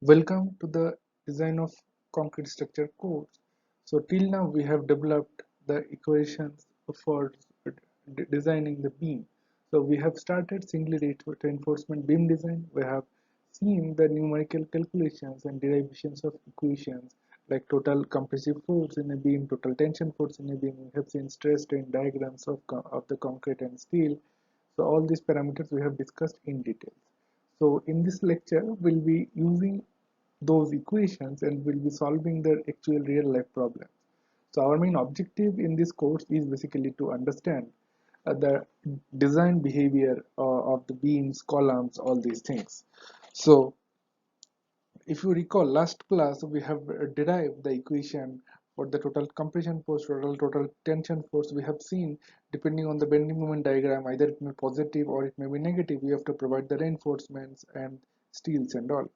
Welcome to the design of concrete structure course. So till now we have developed the equations for designing the beam. So we have started singly reinforcement beam design. We have seen the numerical calculations and derivations of equations like total compressive force in a beam, total tension force in a beam. We have seen stress strain diagrams of the concrete and steel. So all these parameters we have discussed in detail. So in this lecture, we'll be using those equations and we'll be solving the actual real life problems. So our main objective in this course is basically to understand the design behavior of the beams, columns, all these things. So if you recall last class, we have derived the equation for the total compression force, total tension force. We have seen depending on the bending moment diagram, either it may be positive or it may be negative. We have to provide the reinforcements and steels and all.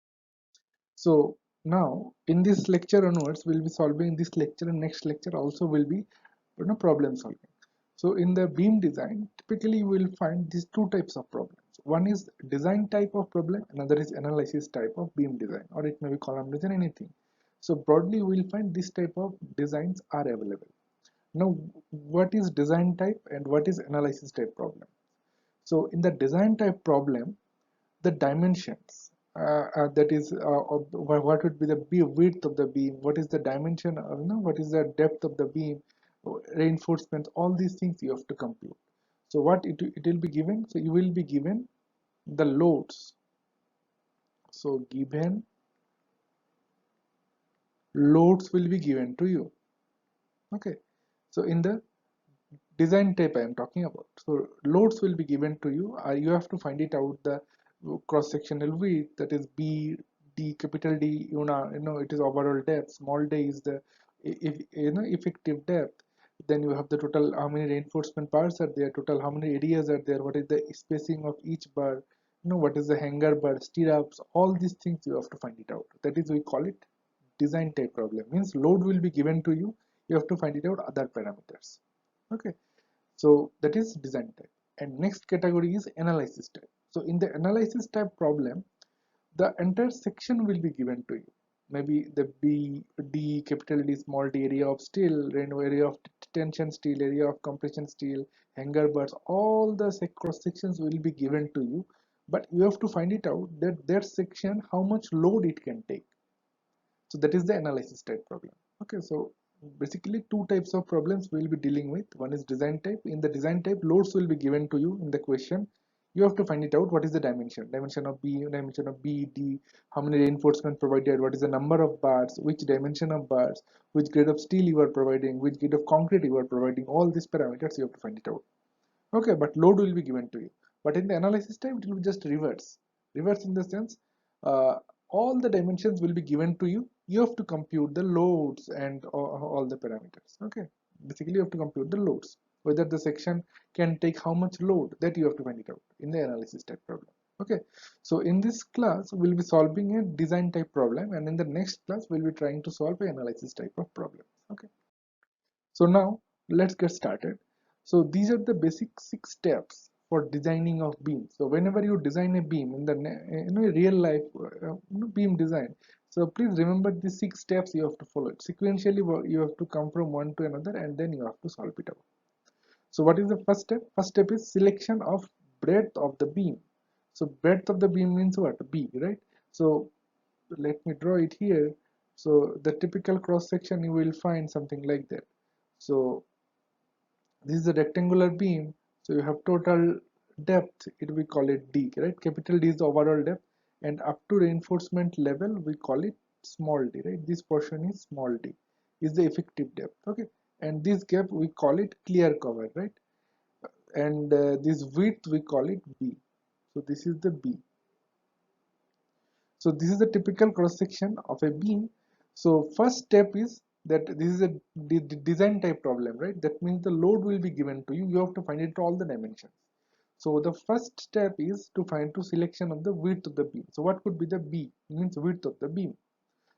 So now in this lecture onwards, we'll be solving this lecture, and next lecture also will be problem solving. So in the beam design, typically you will find these two types of problems. One is design type of problem, another is analysis type of beam design, or it may be column design, anything. So broadly we will find this type of designs are available. Now what is design type and what is analysis type problem? So in the design type problem, the dimensions that is of what would be the width of the beam, what is the dimension what is the depth of the beam, reinforcements, all these things you have to compute. So what it will be given, so you will be given the loads. So given loads will be given to you. Okay, so in the design type I am talking about, so loads will be given to you. You have to find it out, the cross sectional width, that is b d, capital D, it is overall depth, small d is the if effective depth. Then you have the total, how many reinforcement bars are there, total how many areas are there, what is the spacing of each bar, what is the hanger bar, stirrups, all these things you have to find it out. That is, we call it design type problem. Means load will be given to you, you have to find it out other parameters. Okay, so that is design type. And next category is analysis type. So in the analysis type problem, the entire section will be given to you. Maybe the B, D, capital D, small d, area of steel, area of tension steel, area of compression steel, hanger bars, all the cross sections will be given to you. But you have to find it out that section, how much load it can take. So that is the analysis type problem. Okay, so basically two types of problems we'll be dealing with. One is design type. In the design type, loads will be given to you in the question. You have to find it out, what is the dimension of B, dimension of B, D, how many reinforcement provided, what is the number of bars, which dimension of bars, which grade of steel you are providing, which grade of concrete you are providing, all these parameters you have to find it out. Okay, but load will be given to you. But in the analysis type, it will be just reverse. Reverse in the sense, uh, all the dimensions will be given to you. You have to compute the loads and all the parameters. Okay, basically you have to compute the loads. Whether the section can take how much load, that you have to find it out in the analysis type problem. Okay, so in this class, we'll be solving a design type problem, and in the next class, we'll be trying to solve an analysis type of problem. Okay. So now let's get started. So these are the basic 6 steps for designing of beam. So whenever you design a beam in the real life beam design, so please remember these 6 steps you have to follow. Sequentially, you have to come from one to another, and then you have to solve it out. So what is the first step? First step is selection of breadth of the beam. So breadth of the beam means what? B, right? So let me draw it here. So the typical cross section you will find something like that. So this is a rectangular beam, so you have total depth, it we call it D, right? Capital D is the overall depth, and up to reinforcement level we call it small d, right? This portion is small d, is the effective depth. Okay, and this gap we call it clear cover, right? And this width we call it B. So this is the B. So this is the typical cross section of a beam. So first step is that this is a design type problem, right? That means the load will be given to you. You have to find it all the dimensions. So the first step is to find to selection of the width of the beam. So what could be the B? It means width of the beam.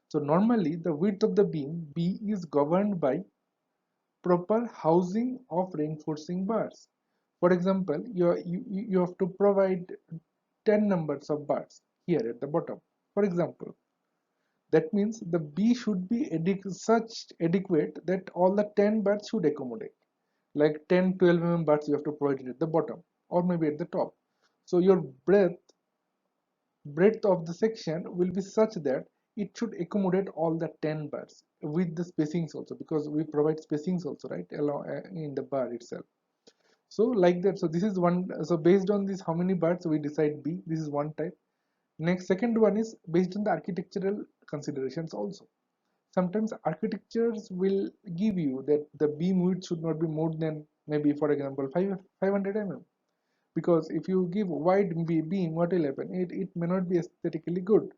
So normally the width of the beam B is governed by proper housing of reinforcing bars. For example, you have to provide 10 numbers of bars here at the bottom. For example, That means the B should be such adequate that all the 10 birds should accommodate. Like 10, 12 birds you have to provide it at the bottom or maybe at the top. So your breadth of the section will be such that it should accommodate all the 10 bars with the spacings also, because we provide spacings also, right, along in the bar itself. So like that, so this is one. So based on this, how many bars we decide B. This is one type. Next, second one is based on the architectural considerations also. Sometimes architectures will give you that the beam width should not be more than, maybe for example, 500 mm, because if you give wide beam, what will happen? It may not be aesthetically good.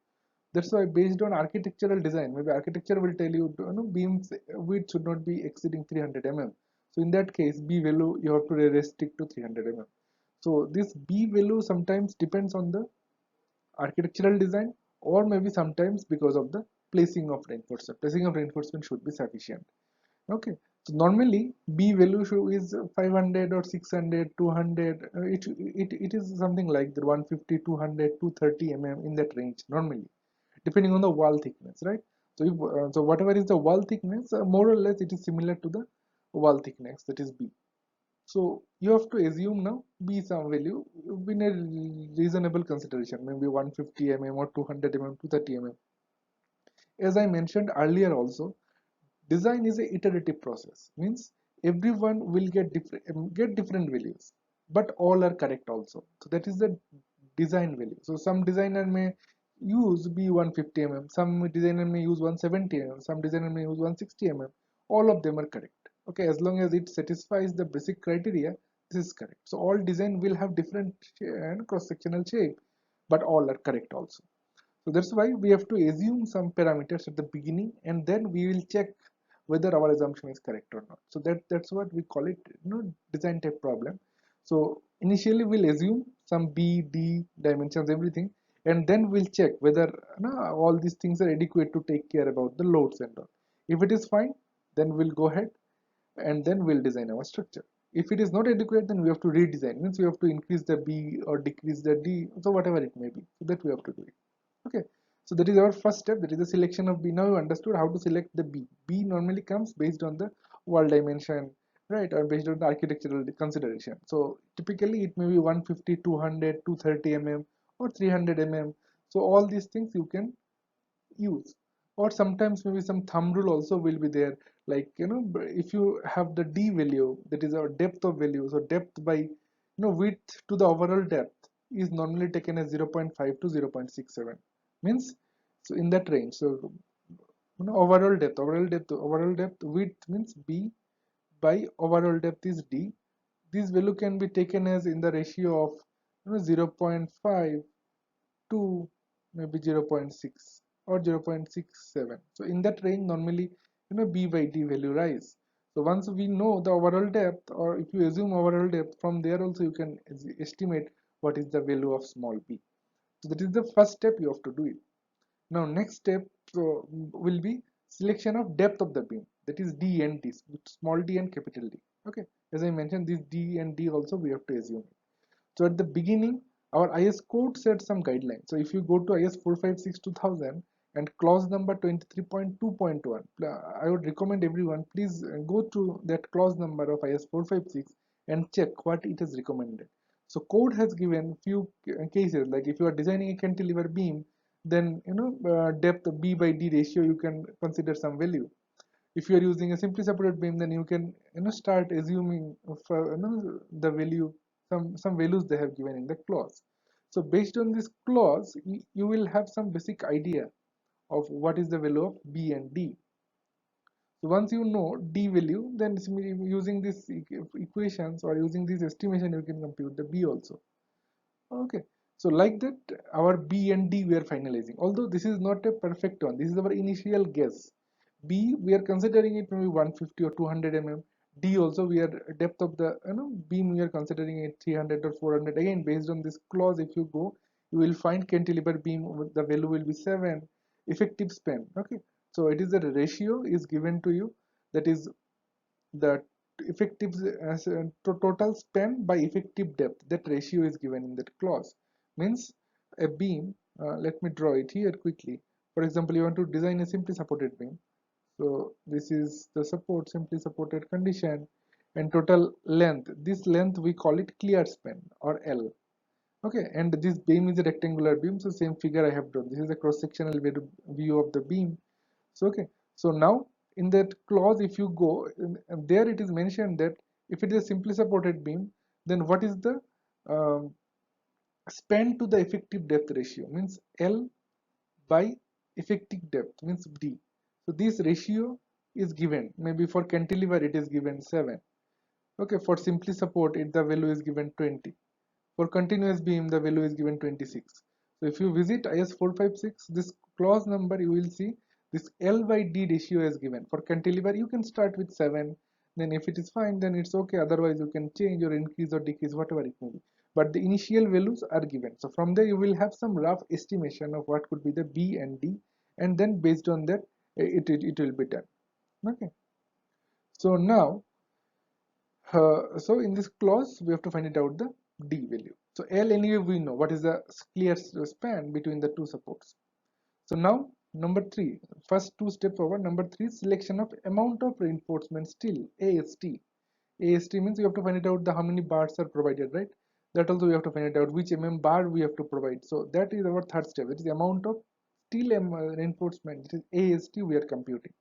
That's why based on architectural design, maybe architecture will tell you, beams width should not be exceeding 300 mm. So in that case, B value you have to restrict to 300 mm. So this B value sometimes depends on the architectural design, or maybe sometimes because of the placing of reinforcement. Placing of reinforcement should be sufficient. Okay, so normally B value is 500 or 600, 200. It is something like the 150, 200, 230 mm in that range normally, depending on the wall thickness, right? So if so whatever is the wall thickness, more or less it is similar to the wall thickness, that is B. So you have to assume now B some value in a reasonable consideration, maybe 150 mm or 200 mm, 230 mm. As I mentioned earlier also, design is a iterative process, means everyone will get different values, but all are correct also. So that is the design value. So some designer may use B 150 mm, some designer may use 170 mm, some designer may use 160 mm. All of them are correct. Okay, as long as it satisfies the basic criteria, this is correct. So all design will have different cross-sectional shape, but all are correct also. So that's why we have to assume some parameters at the beginning, and then we will check whether our assumption is correct or not. So that's what we call it, design type problem. So initially we'll assume some B, D dimensions, everything, and then we'll check whether all these things are adequate to take care about the loads and all. If it is fine, then we'll go ahead and then we'll design our structure. If it is not adequate, then we have to redesign. Means we have to increase the B or decrease the D, so whatever it may be. So that we have to do it. Okay, so that is our first step, that is the selection of B. Now you understood how to select the B. B normally comes based on the wall dimension, right, or based on the architectural consideration. So typically it may be 150, 200, 230 mm or 300 mm. So all these things you can use, or sometimes maybe some thumb rule also will be there, like if you have the D value, that is our depth of value. So depth by width to the overall depth is normally taken as 0.5 to 0.67, means so in that range. So overall depth width means B by overall depth is D. This value can be taken as in the ratio of 0.5 to maybe 0.6 or 0.67. So in that range normally B by D value rise. So once we know the overall depth, or if you assume overall depth, from there also you can estimate what is the value of small b. So that is the first step you have to do it. Now next step will be selection of depth of the beam, that is D and D, small d and capital D. Okay, as I mentioned, this D and D also we have to assume. So at the beginning, our IS code set some guidelines. So if you go to IS 456-2000 and clause number 23.2.1, I would recommend everyone, please go to that clause number of IS 456 and check what it has recommended. So code has given few cases, like if you are designing a cantilever beam, then depth B by D ratio you can consider some value. If you are using a simply supported beam, then you can start assuming the value, some values they have given in the clause. So based on this clause, you will have some basic idea of what is the value of B and D. So once you know D value, then using these equations or using this estimation, you can compute the B also. Okay, so like that, our B and D we are finalizing. Although this is not a perfect one, this is our initial guess. B we are considering it maybe 150 or 200 mm. D also we are depth of the beam we are considering it 300 or 400. Again, based on this clause, if you go, you will find cantilever beam, the value will be 7. Effective span. Okay, so it is the ratio is given to you, that is the effective total span by effective depth. That ratio is given in that clause. Means a beam, let me draw it here quickly. For example, you want to design a simply supported beam. So this is the support, simply supported condition, and total length. This length we call it clear span or L. Okay, and this beam is a rectangular beam, so same figure I have drawn. This is a cross-sectional view of the beam. So okay, so now in that clause, if you go there, it is mentioned that if it is a simply supported beam, then what is the um, span to the effective depth ratio? Means L by effective depth means D. So this ratio is given. Maybe for cantilever it is given 7. Okay, for simply support it the value is given 20. For continuous beam, the value is given 26. So if you visit IS 456, this clause number you will see this L by D ratio is given. For cantilever, you can start with 7. Then if it is fine, then it's okay. Otherwise, you can change or increase or decrease, whatever it may be. But the initial values are given. So from there, you will have some rough estimation of what could be the B and D. And then based on that, it will be done. Okay. So now, so in this clause, we have to find it out the D value. So L anyway we know what is the clear span between the two supports. So now number 3, first two step forward. Number 3, selection of amount of reinforcement steel, AST. AST means you have to find it out the how many bars are provided, right? That also we have to find it out which bar we have to provide. So that is our third step. That is the amount of steel reinforcement. It is AST we are computing.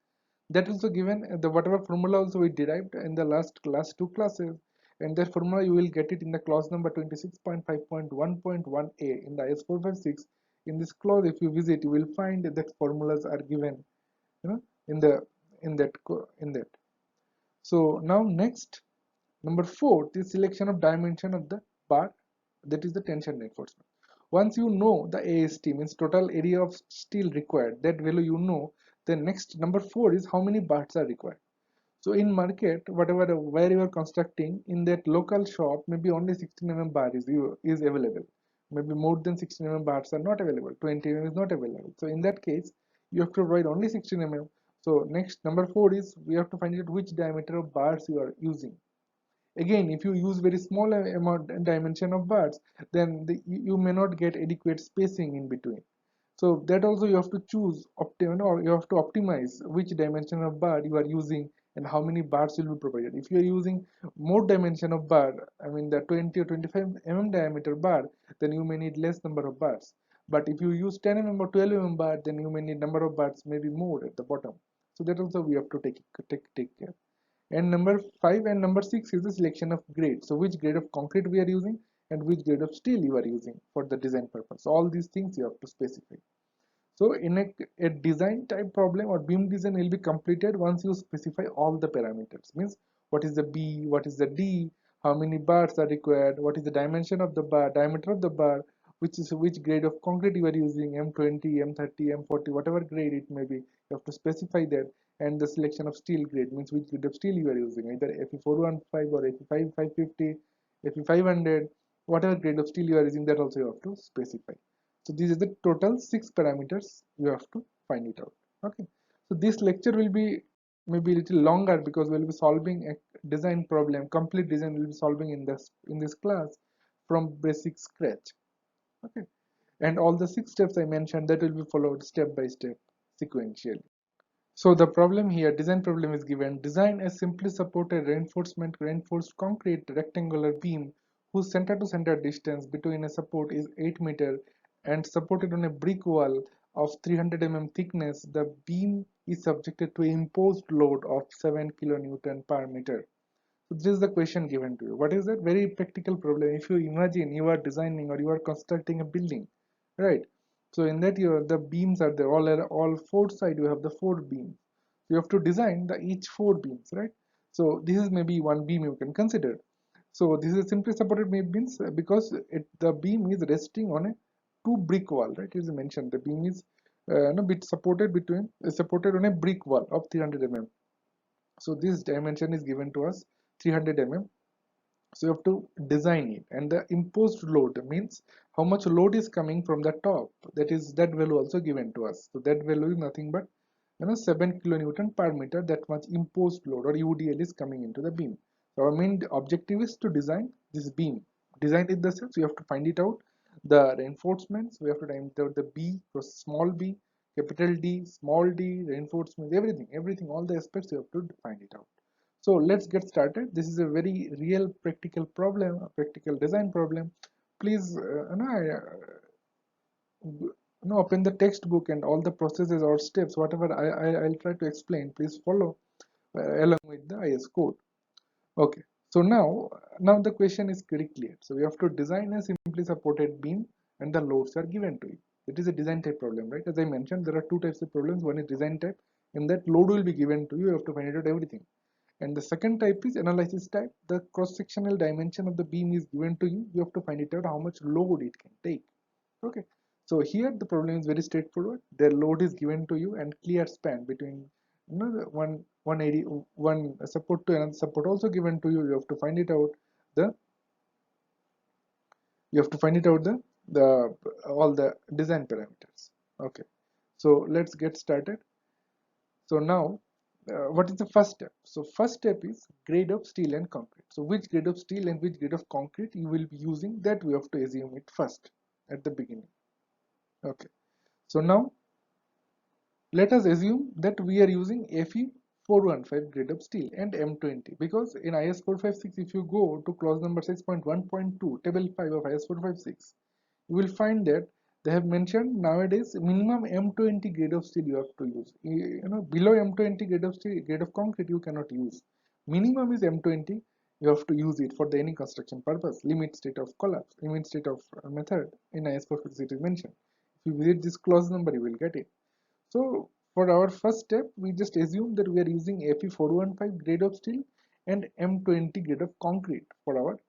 That also given the whatever formula also we derived in the last two classes, and that formula you will get it in the clause number 26.5.1.1a in the IS456. In this clause, if you visit, you will find that formulas are given, you know, in the in that. So now next, number 4, the selection of dimension of the bar, that is the tension reinforcement. Once you know the AST means total area of steel required, that value you know, then next number 4 is how many bars are required. So in market, whatever where you are constructing in that local shop, maybe only 16 bar is available. Maybe more than 16 bars are not available. 20 is not available. So in that case, you have to provide only 16 So next number 4 is we have to find out which diameter of bars you are using. Again, if you use very small amount dimension of bars, then you may not get adequate spacing in between. So that also you have to choose or you have to optimize which dimension of bar you are using and how many bars will be provided. If you are using more dimension of bar, I mean the 20 or 25 diameter bar, then you may need less number of bars. But if you use 10 or 12 bar, then you may need number of bars maybe more at the bottom. So that also we have to take care. And number 5 and number 6 is the selection of grade. So which grade of concrete we are using and which grade of steel you are using for the design purpose. All these things you have to specify. So in a design type problem or beam design will be completed once you specify all the parameters. Means what is the B, what is the D, how many bars are required, what is the dimension of the bar, diameter of the bar, which grade of concrete you are using, M20, M30, M40, whatever grade it may be. You have to specify that, and the selection of steel grade means which grade of steel you are using, either Fe415 or Fe550, Fe500, whatever grade of steel you are using, that also you have to specify. So these are the total 6 parameters you have to find it out. Okay. So this lecture will be maybe a little longer because we'll be solving a design problem. Complete design will be solving in this class from basic scratch. Okay. And all the 6 steps I mentioned, that will be followed step by step sequentially. So the problem here, design problem is given. Design a simply supported reinforced concrete rectangular beam whose center to center distance between a support is 8 meter and supported on a brick wall of 300 thickness. The beam is subjected to imposed load of 7 kilonewton per meter. So this is the question given to you. What is that? Very practical problem. If you imagine you are designing or you are constructing a building, right? So in that the beams are there. All four side you have the four beams. You have to design the each four beams, right? So this is maybe one beam you can consider. So this is simply supported beams because the beam is resting on a two brick wall, right? As I mentioned, the beam is no bit supported on a brick wall of 300 So this dimension is given to us 300 So you have to design it, and the imposed load means how much load is coming from the top. That value also given to us. So that value is nothing but 7 kilonewton per meter. That much imposed load or UDL is coming into the beam. So our main objective is to design this beam. Design it the sense we have to find it out the reinforcements. We have to find out the B, small b, capital D, small d, reinforcement, everything, all the aspects you have to find it out. So let's get started. This is a very real practical problem, a practical design problem. Please, open the textbook and all the processes or steps, whatever I'll try to explain. Please follow along with the IS code. Okay. So now the question is very clear. So we have to design a simply supported beam, and the loads are given to you. It is a design type problem, right? As I mentioned, there are two types of problems. One is design type, in that load will be given to you. You have to find out everything. And the second type is analysis type. The cross-sectional dimension of the beam is given to you. You have to find it out how much load it can take. Okay. So here the problem is very straightforward. The load is given to you and clear span between the 180 one support to another support also given to you. You have to find it out the the all the design parameters. Okay. So let's get started. So now, what is the first step? So first step is grade of steel and concrete. So which grade of steel and which grade of concrete you will be using, that we have to assume it first at the beginning. Okay. So now let us assume that we are using Fe 415 grade of steel and M20, because in IS 456, if you go to clause number 6.1.2 table 5 of IS 456, you will find that they have mentioned nowadays minimum M20 grade of steel you have to use. Below M20 grade of steel, grade of concrete you cannot use. Minimum is M20. You have to use it for the any construction purpose. Limit state of collapse, limit state of method in IS 456 it is mentioned. If you visit this clause number, you will get it. So for our first step, we just assume that we are using Fe415 grade of steel and M20 grade of concrete for our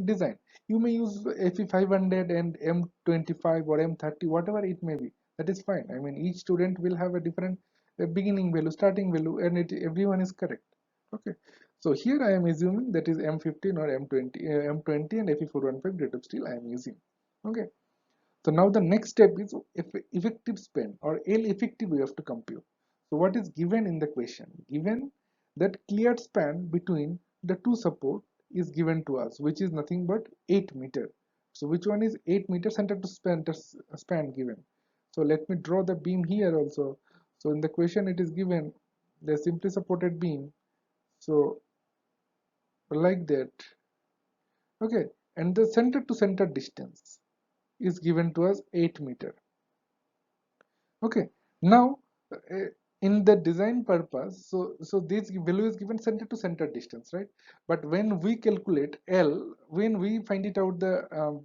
design. You may use Fe500 and M25 or M30, whatever it may be. That is fine. I mean, each student will have a different beginning value, starting value, and everyone is correct. Okay. So here I am assuming that is M15 or M20 and Fe415 grade of steel I am using. Okay. So now the next step is effective span or L effective we have to compute. So what is given in the question? Given that cleared span between the two support is given to us, which is nothing but 8 meter. So which one is 8 meter center to span given? So let me draw the beam here also. So in the question it is given the simply supported beam. So like that. Okay, and the center to center distance is given to us 8 meter. Okay, now uh, in the design purpose, so this value is given center to center distance, right? But when we calculate L, when we find it out the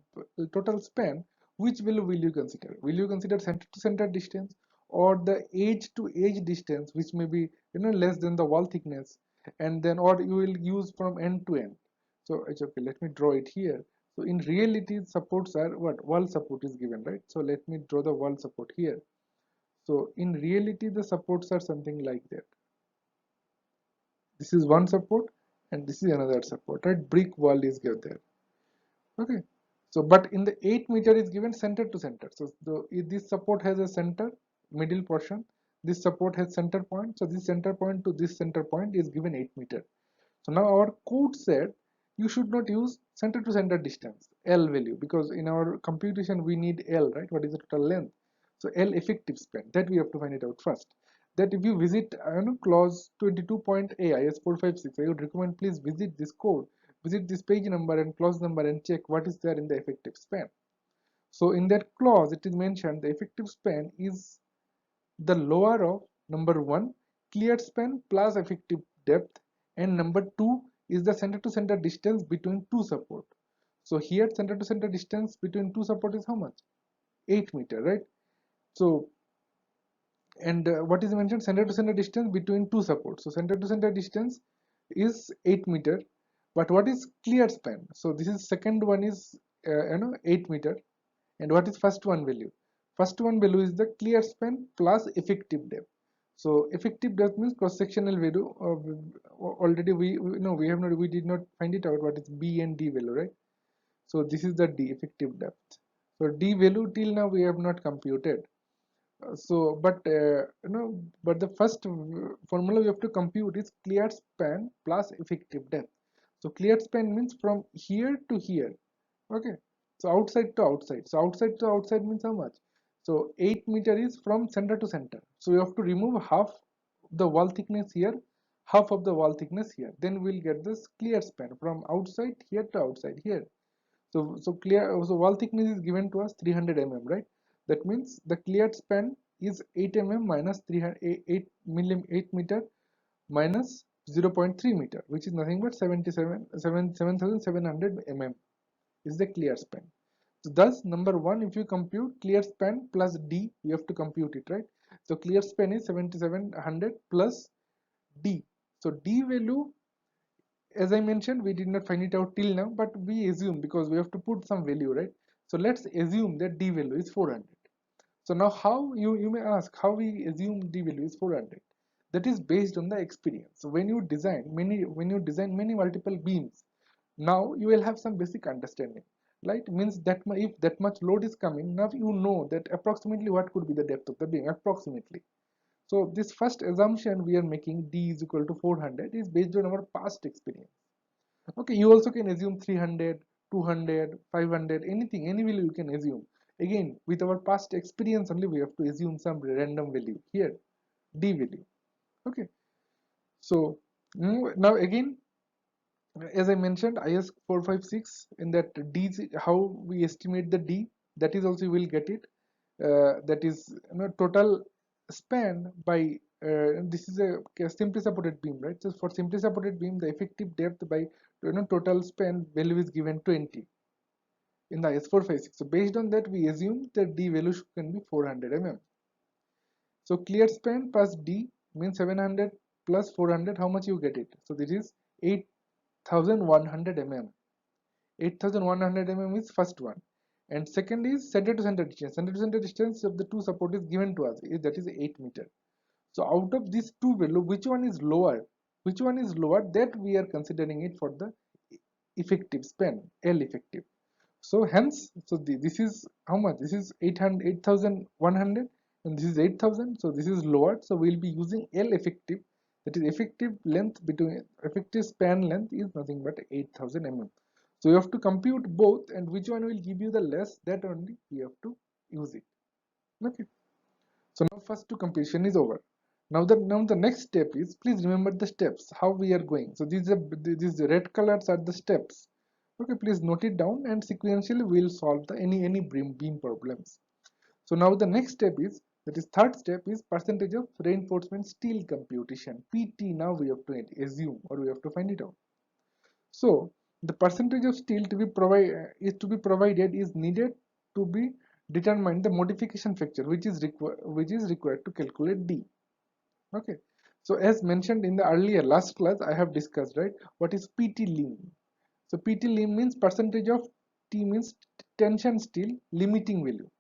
total span, which value will you consider? Will you consider center to center distance or the edge to edge distance, which may be less than the wall thickness, and then or you will use from end to end? So it's okay. Let me draw it here. So in reality, supports are what wall support is given, right? So let me draw the wall support here. So in reality, the supports are something like that. This is one support and this is another support, right? Brick wall is given there. Okay. So, but in the 8 meter is given center to center. So this support has a center, middle portion. This support has center point. So this center point to this center point is given 8 meter. So now our code said you should not use center to center distance, L value, because in our computation we need L, right? What is the total length? So L effective span, that we have to find it out first. That if you visit clause 22.a IS 456, I would recommend please visit this code, visit this page number and clause number and check what is there in the effective span. So in that clause it is mentioned the effective span is the lower of number 1 cleared span plus effective depth, and number 2 is the center to center distance between two support. So here center to center distance between two support is how much? 8 meter, right? So and what is mentioned, center to center distance between two supports. So center to center distance is 8 meter, but what is cleared span? So this is second one is 8 meter, and what is first one value? First one value is the clear span plus effective depth. So effective depth means cross sectional value of, already we did not find it out what is B and D value, right? So this is the D effective depth. So D value till now we have not computed. So but the first formula we have to compute is cleared span plus effective depth. So cleared span means from here to here. Okay, so outside to outside. So outside to outside means how much? So 8 meter is from center to center. So we have to remove half the wall thickness here, half of the wall thickness here. Then we'll get this clear span from outside here to outside here. So wall thickness is given to us 300 mm, right? That means the cleared span is 8 mm minus 300, 8 meter minus 0.3 meter, which is nothing but 7700 mm is the clear span. So thus number one, if you compute clear span plus d, you have to compute it, right? So clear span is 7700 plus d. So d value, as I mentioned, we did not find it out till now, but we assume because we have to put some value, right? So let's assume that d value is 400. So now how you may ask how we assume d value is 400? That is based on the experience. So when you design many multiple beams, now you will have some basic understanding, right? Means that if that much load is coming, now you know that approximately what could be the depth of the beam approximately. So this first assumption we are making d is equal to 400 is based on our past experience. Okay, you also can assume 300, 200, 500, anything, any value you can assume. Again, with our past experience only, we have to assume some random value here, d value. Okay, so now again, as I mentioned, IS 456 in that d, how we estimate the d, that is also you will get it. That is total span by this is a simply supported beam, right? So for simply supported beam, the effective depth by total span value is given 20 in the IS 456. So based on that, we assume that d value can be 400 mm. So clear span plus d means 700 plus 400. How much you get it? So this is 8100 mm. 8100 mm is first one, and second is center to center distance. Center to center distance of the two support is given to us, that is 8 meter. So out of these two value, which one is lower? Which one is lower? That we are considering it for the effective span, L effective. So hence, this is how much? This is 800, 8100, and this is 8000. So this is lower. So we'll be using L effective. That is effective length between effective span length is nothing but 8000 mm. So you have to compute both, and which one will give you the less, that only we have to use it. Okay. So now first two computation is over. Now the next step is, please remember the steps how we are going. So these red colors are the steps. Okay, please note it down, and sequentially we'll solve the any beam problems. So now the next step is, that is third step is percentage of reinforcement steel computation, PT. Now we have to assume, or we have to find it out. So the percentage of steel to be provided is needed to be determined the modification factor which is required to calculate D. Okay. So as mentioned in the earlier last class, I have discussed, right, what is PT lim. So PT lim means percentage of T means tension steel limiting value.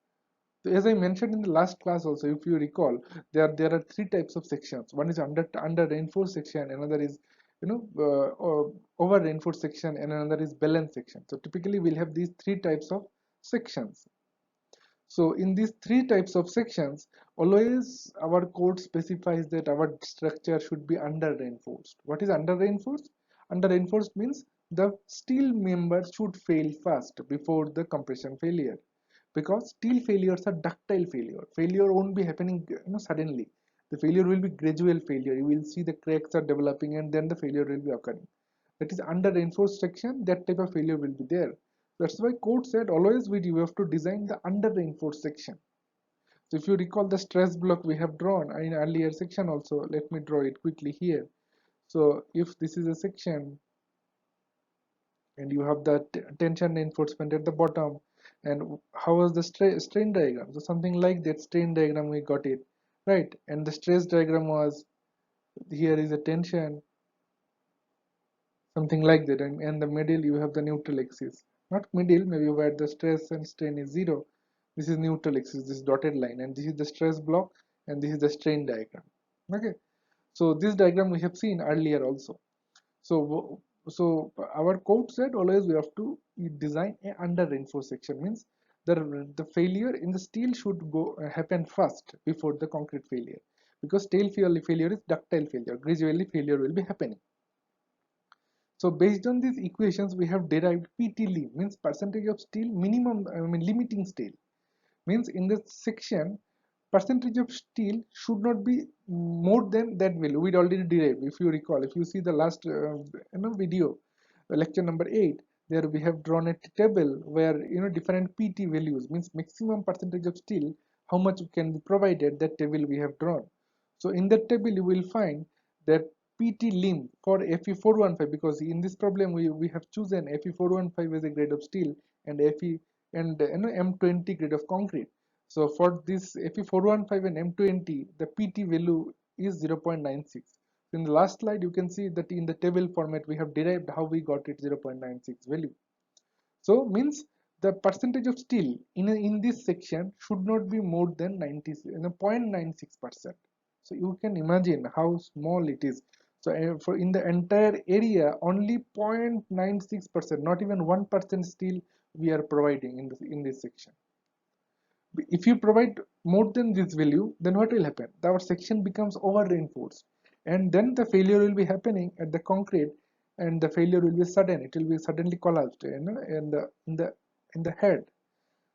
So as I mentioned in the last class also, if you recall, there are three types of sections. One is under reinforced section, another is over reinforced section, and another is balance section. So typically we'll have these three types of sections. So in these three types of sections, always our code specifies that our structure should be under reinforced. What is under reinforced? Under reinforced means the steel member should fail first before the compression failure, because steel failures are ductile failure. Failure won't be happening suddenly. The failure will be gradual failure. You will see the cracks are developing, and then the failure will be occurring. That is under reinforced section, that type of failure will be there. That's why code said always we have to design the under reinforced section. So if you recall the stress block we have drawn in earlier section also, let me draw it quickly here. So if this is a section and you have the tension reinforcement at the bottom, and how was the strain diagram? So something like that strain diagram we got it, right? And the stress diagram was, here is a tension, something like that, and in the middle you have the neutral axis, not middle, maybe where the stress and strain is zero. This is neutral axis, this dotted line, and this is the stress block, and this is the strain diagram. Okay, so this diagram we have seen earlier also. So our code said always we have to design a under reinforced section, means the failure in the steel should go happen first before the concrete failure, because steel failure is ductile failure, gradually failure will be happening. So based on these equations, we have derived PT lim, means percentage of steel minimum, limiting steel. Means in this section, percentage of steel should not be more than that value we already derived. If you recall, if you see the last video, lecture number 8, there we have drawn a table where different PT values, means maximum percentage of steel, how much can be provided, that table we have drawn. So in that table you will find that PT limb for Fe415, because in this problem we have chosen Fe415 as a grade of steel and Fe and M20 grade of concrete. So for this Fe415 and M20, the PT value is 0.96. In the last slide, you can see that in the table format we have derived how we got it 0.96 value. So means the percentage of steel in this section should not be more than 0.96%. So you can imagine how small it is. So for in the entire area, only 0.96%, not even 1% steel we are providing in this section. If you provide more than this value, then what will happen? Our section becomes over reinforced, and then the failure will be happening at the concrete, and the failure will be sudden. It will be suddenly collapsed, in the head.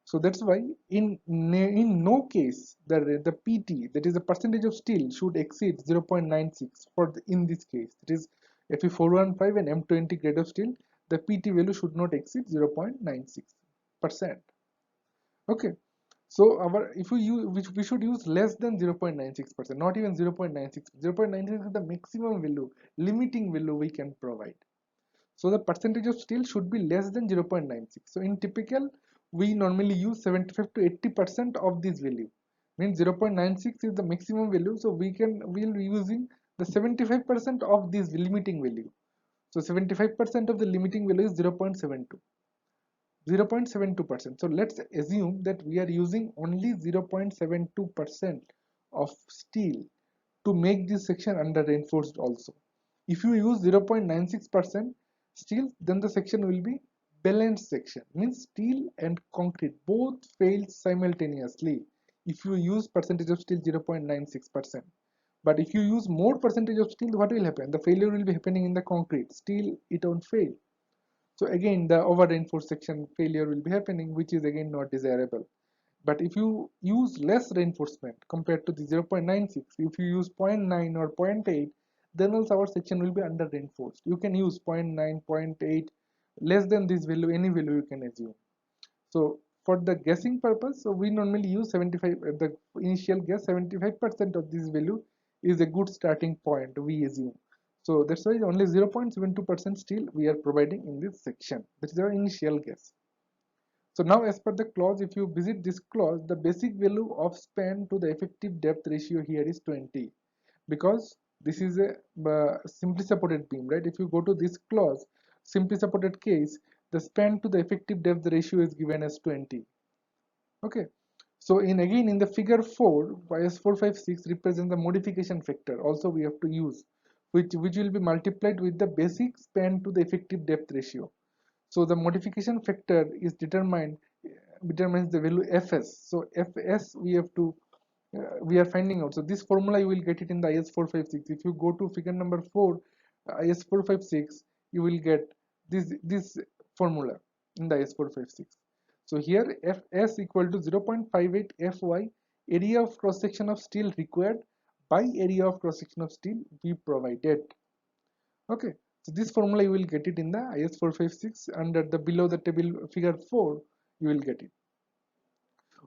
So that's why in no case the PT, that is the percentage of steel, should exceed 0.96 in this case. It is Fe415 and M20 grade of steel. The PT value should not exceed 0.96%. Okay. So if we use, which we should use less than 0.96%, not even 0.96. 0.96 is the maximum value, limiting value we can provide. So the percentage of steel should be less than 0.96. So in typical, we normally use 75 to 80% of this value. Means 0.96 is the maximum value, so we'll be using the 75% of this limiting value. So 75% of the limiting value is 0.72. 0.72%. So let's assume that we are using only 0.72% of steel to make this section under reinforced also. If you use 0.96% steel, then the section will be balanced section, means steel and concrete both fail simultaneously if you use percentage of steel 0.96%. But if you use more percentage of steel, what will happen? The failure will be happening in the concrete. Steel, it won't fail. So again, the over reinforced section failure will be happening, which is again not desirable. But if you use less reinforcement compared to the 0.96, if you use 0.9 or 0.8, then also our section will be under reinforced. You can use 0.9, 0.8, less than this value, any value you can assume. So for the guessing purpose, so we normally use 75, the initial guess, 75% of this value is a good starting point, we assume. So that's why only 0.72% steel we are providing in this section. That is our initial guess. So now as per the clause, if you visit this clause, the basic value of span to the effective depth ratio here is 20, because this is a simply supported beam, right? If you go to this clause, simply supported case, the span to the effective depth ratio is given as 20. Okay. So again in the figure 4, YS456 represents the modification factor. Also we have to use, which will be multiplied with the basic span to the effective depth ratio. So the modification factor is determines the value Fs. So Fs we are finding out. So this formula you will get it in the IS456. If you go to figure number 4, IS456, you will get this formula in the IS456. So here Fs equal to 0.58 Fy, area of cross section of steel required by area of cross section of steel we provided. Okay. So this formula you will get it in the IS456 under the below the table figure 4, you will get it.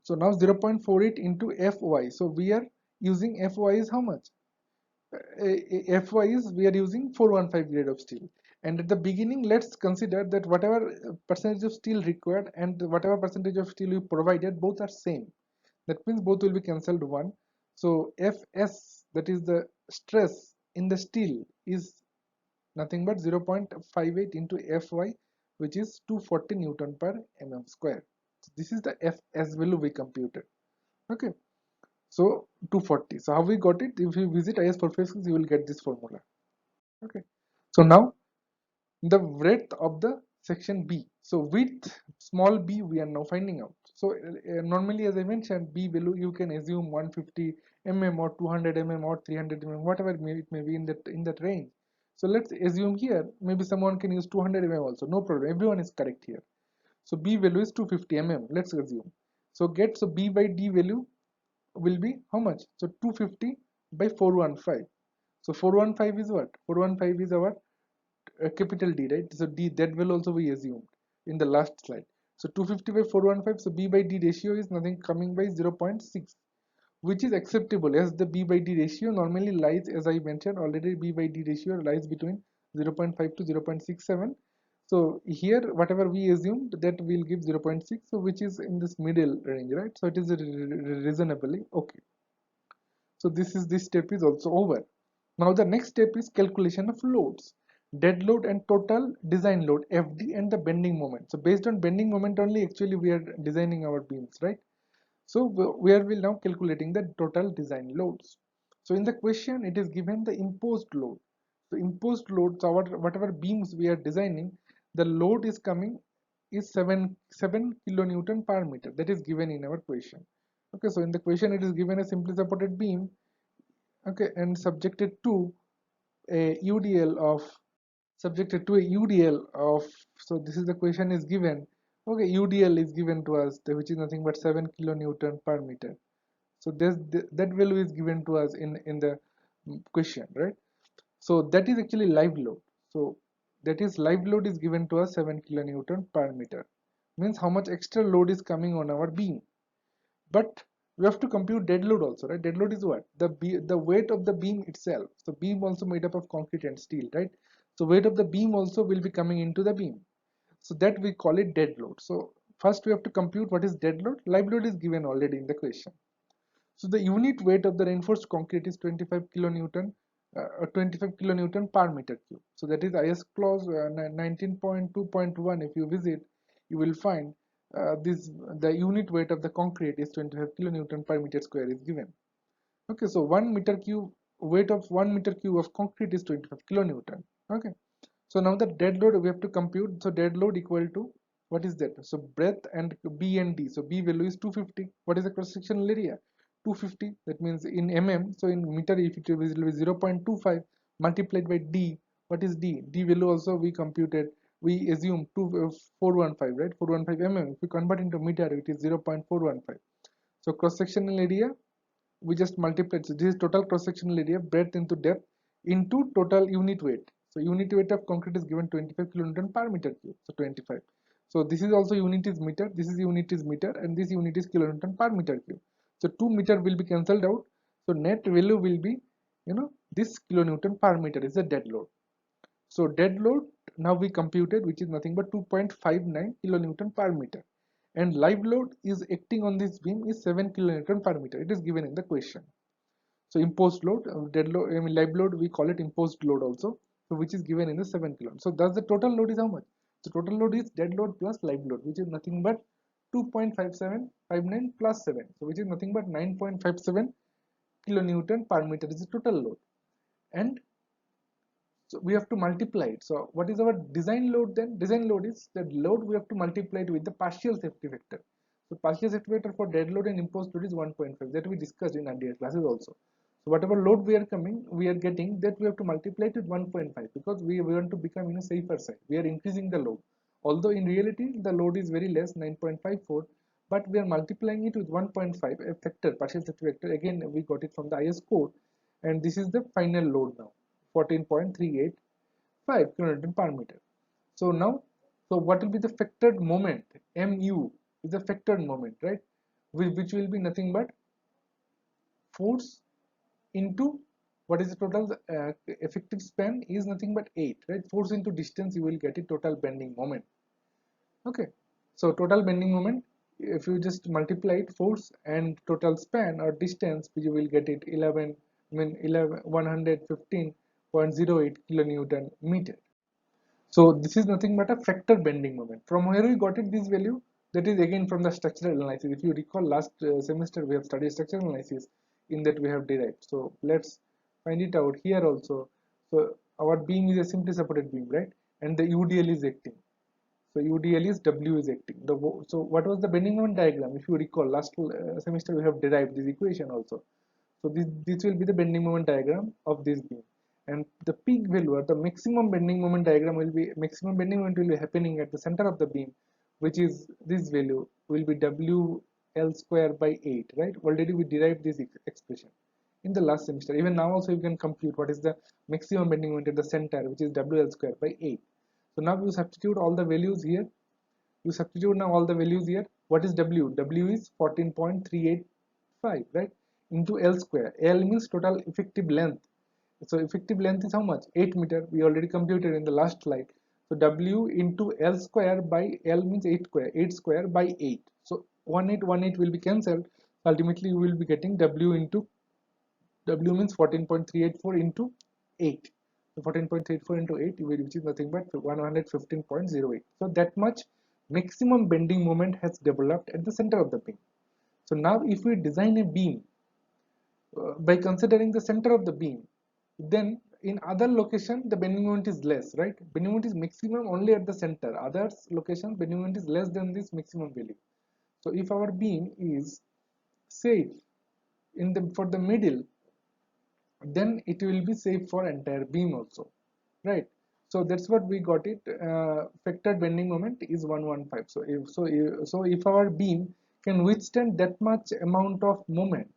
So now 0.48 into Fy. So we are using Fy is how much? Fy is we are using 415 grade of steel. And at the beginning, let's consider that whatever percentage of steel required and whatever percentage of steel we provided, both are same. That means both will be cancelled 1. So Fs, that is the stress in the steel, is nothing but 0.58 into Fy, which is 240 Newton per mm square. So this is the Fs value we computed. Okay. So 240. So how we got it? If you visit IS456, you will get this formula. Okay. So now the breadth of the section B. So width small b we are now finding out. So normally as I mentioned, B value you can assume 150 mm or 200 mm or 300 mm, whatever it may be in that range. So let's assume here maybe someone can use 200 mm also, no problem. Everyone is correct here. So B value is 250 mm. Let's assume. So get, so B by D value will be how much? So 250 by 415. So 415 is what? 415 is our capital D, right? So D, that will also be assumed in the last slide. So 250 by 415, so B by D ratio is nothing coming by 0.6, which is acceptable as the B by D ratio normally lies, as I mentioned already, B by D ratio lies between 0.5 to 0.67. So here whatever we assumed, that will give 0.6, so which is in this middle range, right? So it is reasonably okay. So this step is also over. Now the next step is calculation of loads, dead load and total design load, FD, and the bending moment. So based on bending moment only actually we are designing our beams, right? So we are will now calculating the total design loads. So in the question it is given the imposed load. So imposed loads, our whatever beams we are designing, the load is coming is 7 kilonewton per meter. That is given in our question. Okay, so in the question it is given a simply supported beam, okay, and UDL of subjected to a UDL of, so this is the question is given, okay, UDL is given to us, which is nothing but 7 kilonewton per meter. So that value is given to us in the question, right? So that is actually live load. So that is live load is given to us 7 kilonewton per meter, means how much extra load is coming on our beam. But we have to compute dead load also, right? Dead load is what? The weight of the beam itself. So beam also made up of concrete and steel, right? So weight of the beam also will be coming into the beam. So that we call it dead load. So first we have to compute what is dead load. Live load is given already in the question. So the unit weight of the reinforced concrete is 25 kilonewton, 25 kilonewton per meter cube. So that is IS clause 19.2.1. If you visit, you will find this the unit weight of the concrete is 25 kilonewton per meter square is given. Okay, so 1 meter cube weight of 1 meter cube of concrete is 25 kilonewton. Okay, so now the dead load we have to compute. So dead load equal to what is that? So breadth and B and D. So B value is 250. What is the cross sectional area? 250. That means in mm. So in meter, if it will be 0.25 multiplied by D. What is D? D value also we computed. We assume 415, right? 415 mm. If we convert into meter, it is 0.415. So cross sectional area we just multiplied. So this is total cross sectional area, breadth into depth into total unit weight. So unit weight of concrete is given 25 kilonewton per meter cube. So 25. So this is also unit is meter, this is unit is meter, and this unit is kilonewton per meter cube. So 2 meter will be cancelled out. So net value will be, this kilonewton per meter is the dead load. So dead load now we computed, which is nothing but 2.59 kilonewton per meter, and live load is acting on this beam is 7 kilonewton per meter. It is given in the question. So imposed load, dead load, I mean live load, we call it imposed load also. So which is given in the 7 kilo. So thus the total load is how much? The total load is dead load plus live load, which is nothing but 2.5759 plus 7. So which is nothing but 9.57 kilonewton per meter is the total load. And so we have to multiply it. So what is our design load then? Design load is the load we have to multiply it with the partial safety factor. So partial safety factor for dead load and imposed load is 1.5, that we discussed in earlier classes also. So whatever load we are getting, that we have to multiply it with 1.5, because we want to become in a safer side. We are increasing the load. Although in reality the load is very less, 9.54, but we are multiplying it with 1.5, a factor, partial safety factor. Again, we got it from the IS code, and this is the final load now. 14.385 kilonewton per meter. So now, so what will be the factored moment? Mu is the factored moment, right? Which will be nothing but force into what is the total effective span is nothing but 8, right? Force into distance, you will get it total bending moment. Okay, so total bending moment, if you just multiply it force and total span or distance, you will get it 115.08 kilonewton meter. So this is nothing but a factor bending moment. From where we got it this value? That is again from the structural analysis. If you recall, last semester we have studied structural analysis, in that we have derived. So let's find it out here also. So our beam is a simply supported beam, right? And the UDL is acting. So UDL is W is acting. So what was the bending moment diagram? If you recall, last semester we have derived this equation also. So this will be the bending moment diagram of this beam, and the peak value or the maximum bending moment diagram will be, maximum bending moment will be happening at the center of the beam, which is this value will be W L square by 8, right? Already we derived this expression in the last semester. Even now also you can compute what is the maximum bending moment at the center, which is WL square by 8. So now you substitute all the values here. You substitute now all the values here. What is W? W is 14.385, right? Into L square. L means total effective length. So effective length is how much? 8 meter. We already computed in the last slide. So W into L square by L means 8 square. 8 square by 8. So 1818 will be cancelled. Ultimately, you will be getting W into W means 14.384 into 8. So 14.34 into 8, which is nothing but 115.08. So that much maximum bending moment has developed at the center of the beam. So now if we design a beam by considering the center of the beam, then in other location the bending moment is less, right? Bending moment is maximum only at the center. Other location bending moment is less than this maximum value. So if our beam is safe in the for the middle, then it will be safe for entire beam also, right? So that's what we got it. Factored bending moment is 115. So if our beam can withstand that much amount of moment,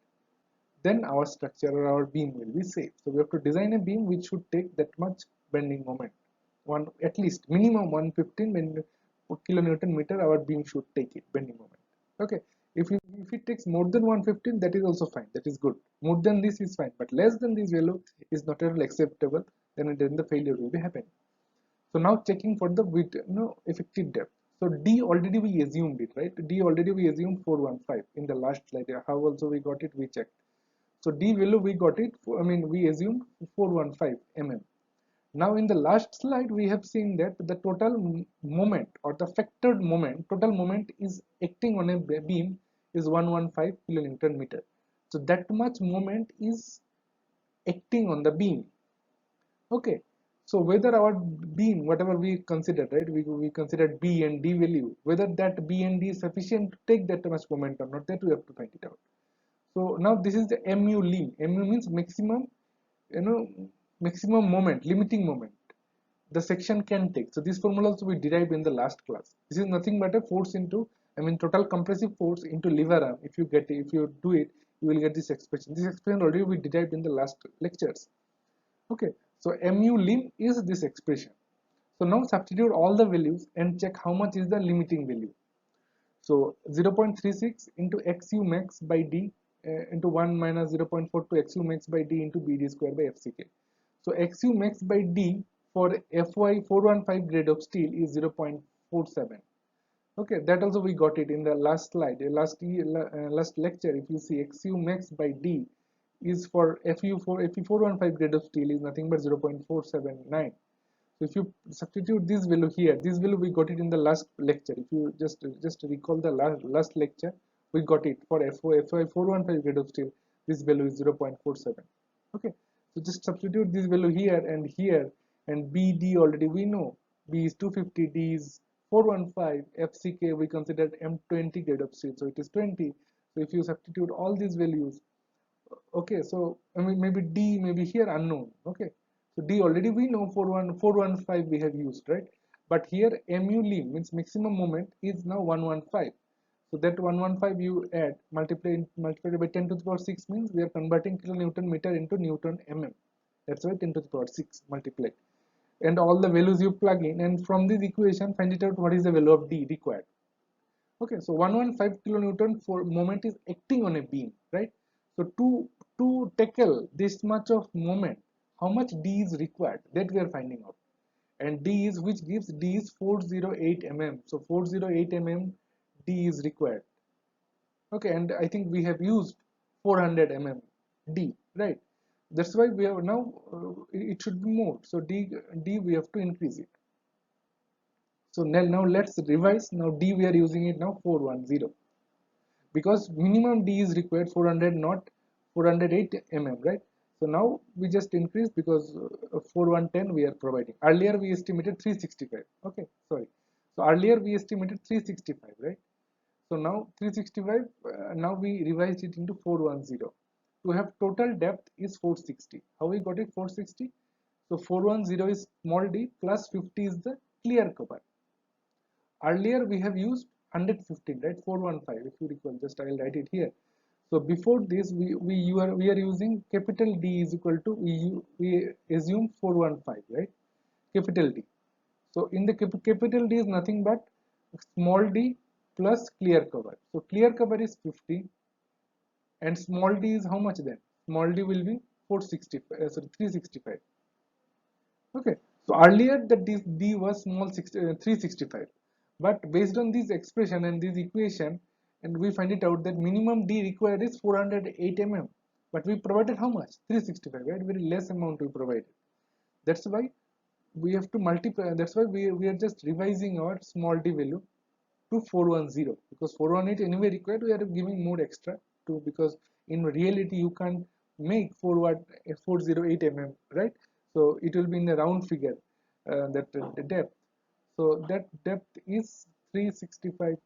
then our structure or our beam will be safe. So we have to design a beam which should take that much bending moment. One at least minimum 115 kilonewton meter our beam should take it bending moment. Okay. If it takes more than 115, that is also fine. That is good. More than this is fine, but less than this value is not at all acceptable. Then the failure will be happening. So now checking for the width, effective depth. So D already we assumed it, right? D already we assumed 415 in the last slide. How also we got it? We checked. So D value we got it. We assumed 415 mm. Now in the last slide we have seen that the total moment or the factored moment, total moment is acting on a beam is 115 kilonewton meter. So that much moment is acting on the beam. Okay. So whether our beam, whatever we considered, right? We considered B and D value, whether that B and D is sufficient to take that much moment or not, that we have to find it out. So now this is the MU lim. MU means maximum, you know, maximum moment, limiting moment the section can take. So this formula also we derived in the last class. This is nothing but a force into, total compressive force into lever arm. If you do it, you will get this expression. This expression already we derived in the last lectures. Okay, so mu lim is this expression. So now substitute all the values and check how much is the limiting value. So 0.36 into xu max by d into 1 minus 0.42 xu max by d into bd square by fck. So xu max by d for FY 415 grade of steel is 0.47. Okay, that also we got it in the last slide, last lecture. If you see xu max by d is for Fe 415 grade of steel is nothing but 0.479. So if you substitute this value here, this value we got it in the last lecture. If you just recall the last lecture, we got it for FY 415 grade of steel. This value is 0.47. Okay, so just substitute this value here, and BD already we know. B is 250, D is 415, FCK we considered M20 grade of steel, so it is 20. So if you substitute all these values, okay, so maybe D maybe here unknown. Okay, so D already we know 415 we have used, right? But here mu lim means maximum moment is now 115. So that 115 you add multiplied by 10 to the power 6 means we are converting kilonewton meter into Newton mm. That's why 10 to the power 6 multiplied. And all the values you plug in, and from this equation find it out what is the value of D required. Okay, so 115 kilonewton for moment is acting on a beam, right? So to tackle this much of moment, how much D is required? That we are finding out. And D is which gives D is 408 mm. So 408 mm D is required. Okay, and I think we have used 400 mm D, right? That's why we have now it should be more. So D we have to increase it. So now let's revise. Now D we are using it now 410 because minimum D is required 400, not 408 mm, right? So now we just increase because 4110 we are providing. Earlier we estimated 365. Okay, sorry. So earlier we estimated 365, right? So now 365. Now we revised it into 410. To have total depth is 460. How we got it 460? So 410 is small d plus 50 is the clear cover. Earlier we have used 115, right? 415, if you recall. Just I'll write it here. So before this, we are using capital D is equal to we assume 415, right? Capital D. So in the capital D is nothing but small d plus clear cover. So clear cover is 50, and small d is how much then? Small d will be 365. Okay. So earlier that this d was 365, but based on this expression and this equation, and we find it out that minimum d required is 408 mm, but we provided how much? 365, right? Very less amount we provided. That's why we have to multiply. That's why we are just revising our small d value to 410, because 418 anyway required, we are giving more extra to, because in reality you can't make 408 mm, right? So it will be in a round figure, that the depth. So that depth is 365.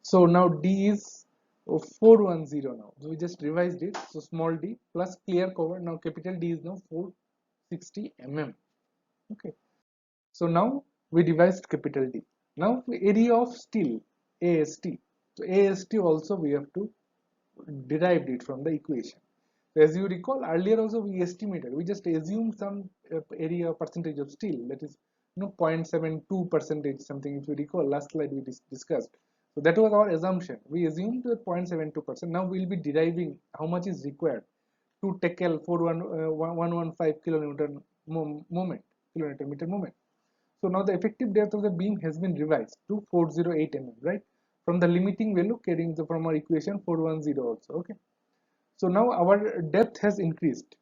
So now d is 410 now. So we just revised it. So small d plus clear cover. Now capital D is now 460 mm. Okay. So now we devised capital D. Now area of steel, AST. So AST also we have to derive it from the equation. So as you recall, earlier also we estimated, we just assumed some area percentage of steel, that is 0.72 percentage something, if you recall last slide we discussed. So that was our assumption. We assumed 0.72%. Now we will be deriving how much is required to tackle 115 kilonewton moment, kilometer meter moment. So now the effective depth of the beam has been revised to 408 mm, right? From the limiting value carrying from our equation 410 also, okay? So now our depth has increased.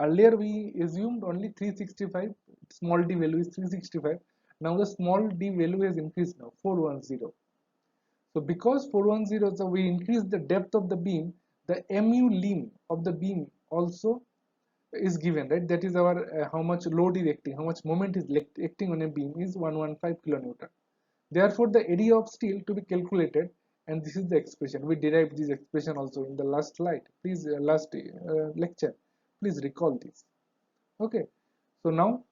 Earlier we assumed only 365, small d value is 365. Now the small d value has increased now, 410. So because 410, so we increase the depth of the beam, the mu limb of the beam also is given, right? That is our how much load is acting, how much moment is acting on a beam is 115 kilonewton. Therefore the area of steel to be calculated, and this is the expression we derived this expression also in the last slide, please, last lecture, please recall this. Okay. So now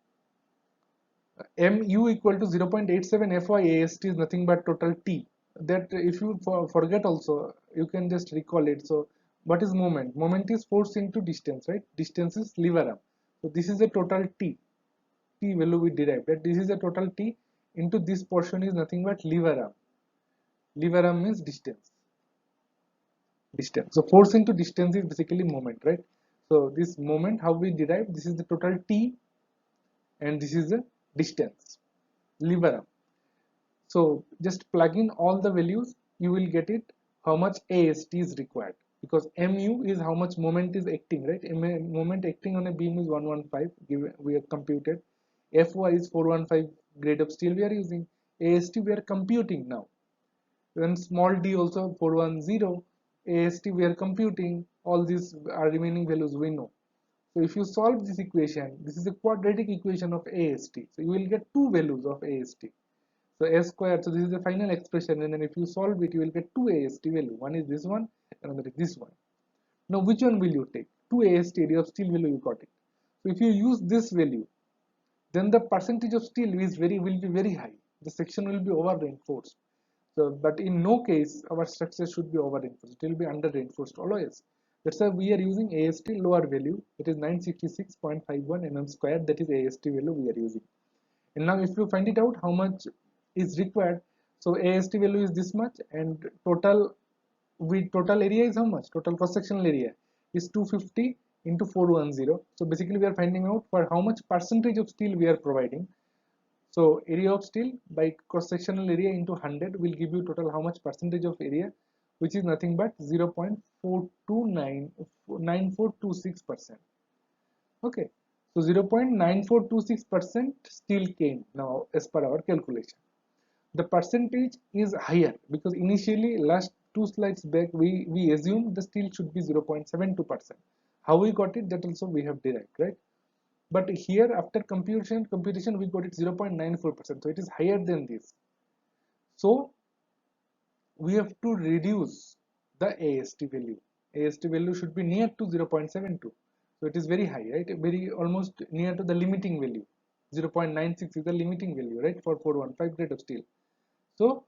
mu equal to 0.87 fy ast is nothing but total t. That if you forget also, you can just recall it. So what is moment? Moment is force into distance, right? Distance is lever arm. So this is a total t value we derived, that this is a total t into this portion is nothing but lever arm. Lever arm means distance. So force into distance is basically moment, right? So this moment, how we derive, this is the total t, and this is the distance, lever arm. So just plug in all the values, you will get it how much AST is required, because mu is how much moment is acting, right? Moment acting on a beam is 115, given we have computed. Fy is 415 grade of steel we are using. AST we are computing now. Then small d also 410. AST we are computing. All these are remaining values we know. So if you solve this equation, this is a quadratic equation of AST. So you will get two values of AST. So S square, so this is the final expression, and then if you solve it, you will get two AST value. One is this one, another is this one. Now which one will you take? Two AST area of steel value, you got it. So if you use this value, then the percentage of steel will be very high. The section will be over reinforced. So, but in no case our structure should be over reinforced. It will be under reinforced always. That's why we are using AST lower value. It is 966.51 mm square. That is AST value we are using. And now if you find it out how much is required, so AST value is this much, and total area is how much? Total cross sectional area is 250 into 410. So basically we are finding out for how much percentage of steel we are providing. So area of steel by cross sectional area into 100 will give you total how much percentage of area, which is nothing but 0.4299426%. Okay. So 0.9426% steel came now as per our calculation. The percentage is higher because initially last two slides back we assumed the steel should be 0.72%. How we got it, that also we have derived, right? But here after computation we got it 0.94%, so it is higher than this. So we have to reduce the AST value. AST value should be near to 0.72. So it is very high, right? Very almost near to the limiting value. 0.96 is the limiting value, right, for 415 grade of steel. So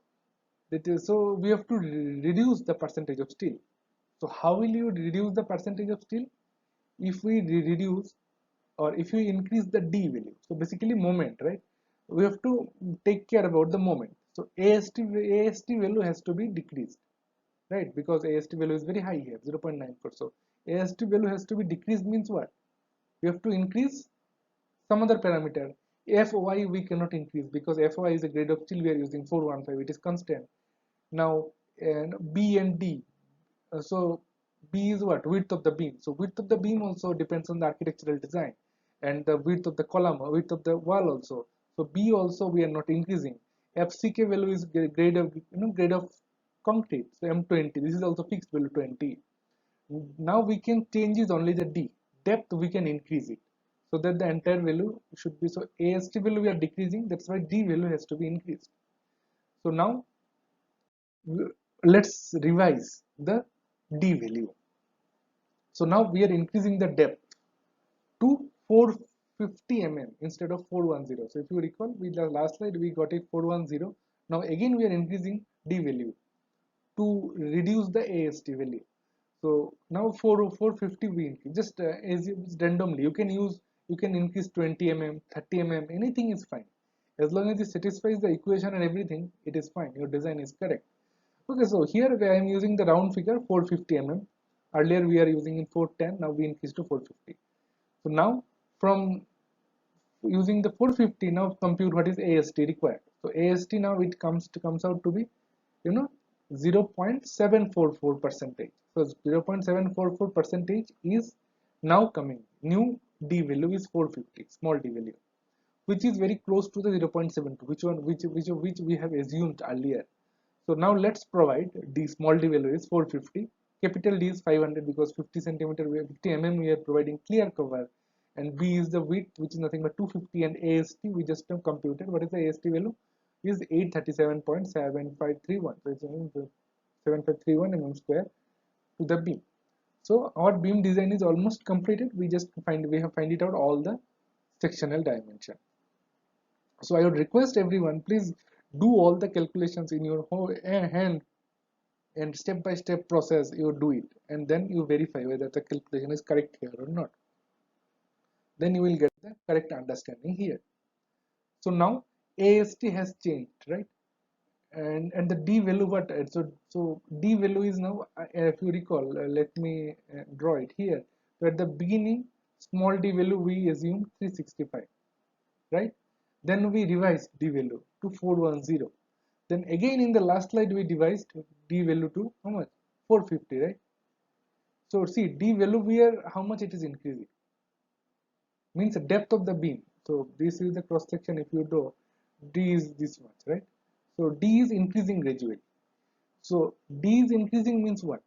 so we have to reduce the percentage of steel. So how will you reduce the percentage of steel? If we reduce, or if you increase the D value, so basically moment, right? We have to take care about the moment. So AST value has to be decreased, right? Because AST value is very high here, 0.94. So AST value has to be decreased means what? We have to increase some other parameter. FY we cannot increase because FY is a grade of steel we are using 415, it is constant. Now, and B and D, so B is what? Width of the beam. So width of the beam also depends on the architectural design, and the width of the column, width of the wall also. So B also we are not increasing. FCK value is grade of, grade of concrete. So M20. This is also fixed value 20. Now we can change is only the D. Depth we can increase it, so that the entire value should be, so AST value we are decreasing. That's why D value has to be increased. So now let's revise the D value. So now we are increasing the depth to 450 mm instead of 410. So if you recall, with the last slide we got it 410. Now again we are increasing D value to reduce the AST value. So now 450 we increase, just as randomly. You can increase 20 mm, 30 mm, anything is fine. As long as it satisfies the equation and everything, it is fine. Your design is correct. Okay, so here I am using the round figure 450 mm. Earlier we are using in 410, now we increase to 450. So now from using the 450, now compute what is AST required. So AST now it comes out to be, 0.744 percentage. So 0.744 percentage is now coming. New D value is 450, small d value, which is very close to the 0.72, which we have assumed earlier. So now let's provide the small d value is 450, capital D is 500 because 50 centimeter, 50 mm we are providing clear cover, and B is the width, which is nothing but 250, and AST we just have computed. What is the AST value? Is 837.7531. So it's 7531 mm square to the beam. So our beam design is almost completed. We have find it out all the sectional dimension. So I would request everyone, please do all the calculations in your hand, and step by step process you do it, and then you verify whether the calculation is correct here or not. Then you will get the correct understanding here. So now AST has changed, right? And the D value, what? So D value is now, if you recall, let me draw it here. So at the beginning, small d value we assume 365, right? Then we revised d value to 410. Then again in the last slide we revised d value to how much? 450, right? So see, d value here, how much it is increasing? Means the depth of the beam. So this is the cross section. If you draw, d is this much, right? So d is increasing gradually. So d is increasing means what?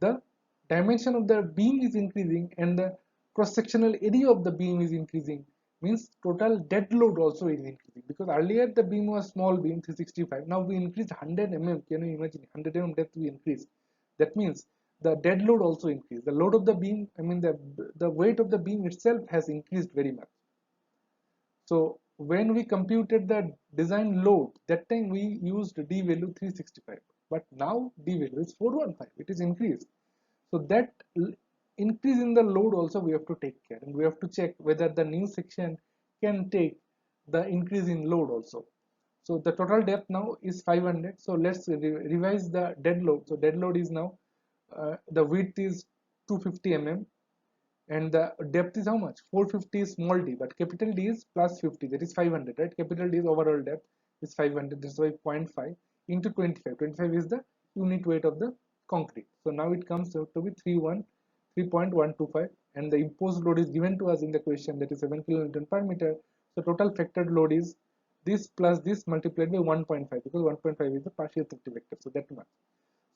The dimension of the beam is increasing, and the cross-sectional area of the beam is increasing, means total dead load also is increasing, because earlier the beam was small beam 365, now we increased 100 mm. Can you imagine? 100 mm depth we increased. That means the dead load also increased. The load of the beam, I mean the weight of the beam itself has increased very much. So when we computed the design load, that time we used D value 365, but now D value is 415. It is increased. So that increase in the load also we have to take care, and we have to check whether the new section can take the increase in load also. So the total depth now is 500. So let's revise the dead load. So dead load is now, the width is 250 mm, and the depth is how much? 450 is small d, but capital D is plus 50, that is 500, right? Capital D is overall depth is 500, this is why 0.5 into 25. 25 is the unit weight of the concrete. So now it comes out to be 3.125, and the imposed load is given to us in the question, that is 7 kN per meter. So total factored load is this plus this multiplied by 1.5, because 1.5 is the partial safety factor, so that much.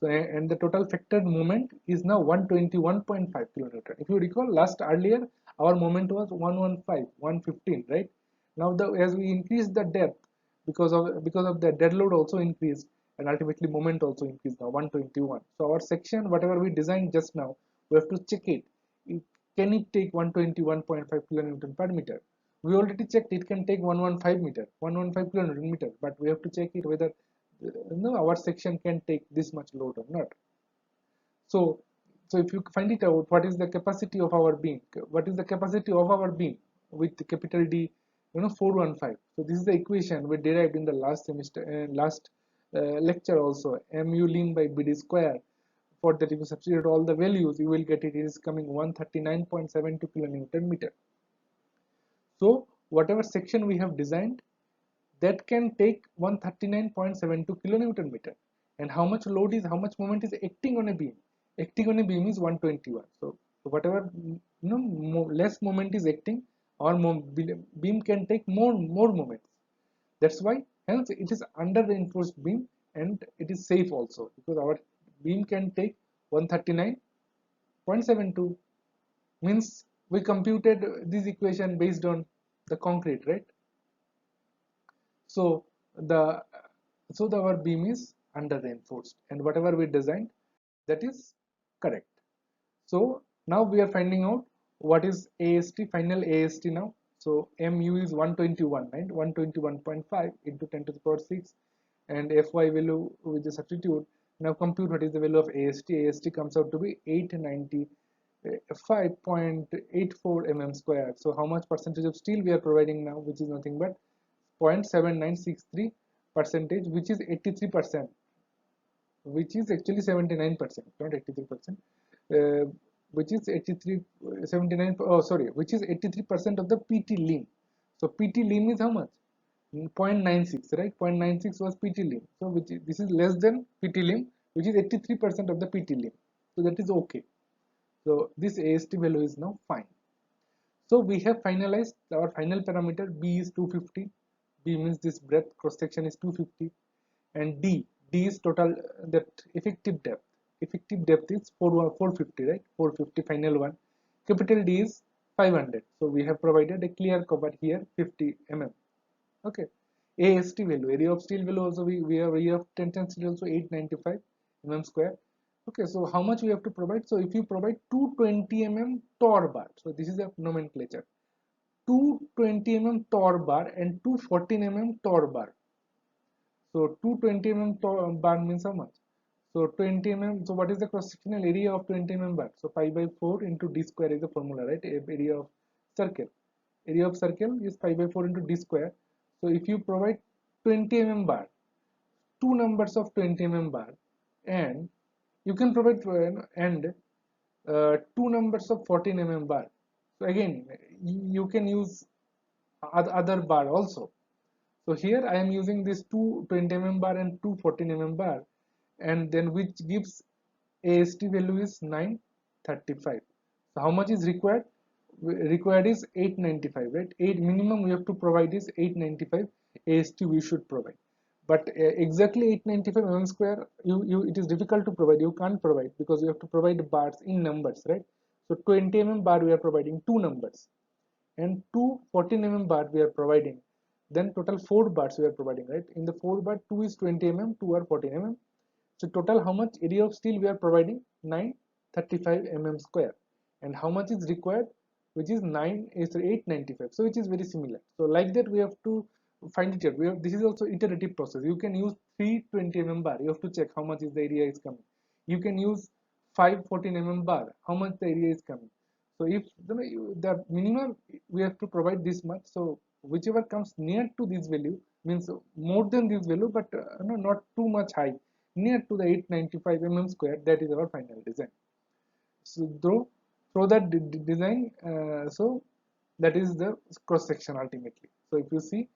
So, and the total factored moment is now 121.5 kilonewton. If you recall, last earlier our moment was 115, 115, right? Now as we increase the depth, because of the dead load also increased, and ultimately moment also increased now 121. So our section, whatever we designed just now, we have to check it. Can it take 121.5 kilonewton per meter? We already checked it can take 115 meter, 115 kilonewton meter, but we have to check it whether our section can take this much load or not. So, so if you find it out, what is the capacity of our beam? What is the capacity of our beam with capital D? 415. So this is the equation we derived in the last semester, last lecture also. Mu ln by BD square. For that, if you substitute all the values, you will get it is coming 139.72 kilonewton meter. So whatever section we have designed, that can take 139.72 kilonewton meter. And how much load is, how much moment is acting on a beam? Acting on a beam is 121. So whatever less moment is acting, or beam can take more moments. That's why hence it is under reinforced beam, and it is safe also because our beam can take 139.72. Means we computed this equation based on the concrete, right? So the our beam is under reinforced, and whatever we designed, that is correct. So now we are finding out what is AST, final AST now. So MU is 121, right? 121.5 into 10 to the power 6, and FY value with the substitute. Now compute what is the value of AST. AST comes out to be 895.84 mm square. So how much percentage of steel we are providing now, which is nothing but 0.7963 percentage, which is 83%, which is actually 79%, not 83%, which is 83, 79, oh sorry, which is 83% of the PT lim. So PT lim is how much? 0.96, right? 0.96 was PT lim. So which is, this is less than PT lim, which is 83% of the PT lim. So that is okay. So this AST value is now fine. So we have finalized our final parameter. B is 250. B means this breadth cross section is 250, and D is total that effective depth. Effective depth is 450, right? 450 final one. Capital D is 500. So we have provided a clear cover here 50 mm. Okay. AST value, area of steel value also we have area of tension steel also 895 mm square. Okay, so how much we have to provide? So if you provide 220 mm Tor bar, so this is a nomenclature, 220 mm Tor bar and 214 mm Tor bar. So 220 mm bar means how much? So 20 mm. So what is the cross sectional area of 20 mm bar? So pi by 4 into d square is the formula, right? Area of circle. Area of circle is pi by 4 into d square. So if you provide 20 mm bar, two numbers of 20 mm bar, and you can provide and two numbers of 14 mm bar. So again, you can use other bar also. So here I am using this two 20 mm bar and two 14 mm bar, and then which gives AST value is 935. So how much is required? Required is 895, right? 8 minimum we have to provide is 895 AST we should provide. But exactly 895 mm square, it is difficult to provide. You can't provide because you have to provide bars in numbers, right? So 20 mm bar we are providing two numbers, and two 14 mm bar we are providing. Then total 4 bars we are providing, right? In the 4 bar, 2 is 20 mm, 2 are 14 mm. So total how much area of steel we are providing? 935 mm square. And how much is required? Which is 895. So which is very similar. So like that we have to find it out. This is also iterative process. You can use 320 mm bar. You have to check how much is the area is coming. You can use 514 mm bar. How much the area is coming. So if the minimum we have to provide this much. So whichever comes near to this value means more than this value, but not too much high, near to the 895 mm square. That is our final design. So through that design, so that is the cross section ultimately. So if you see,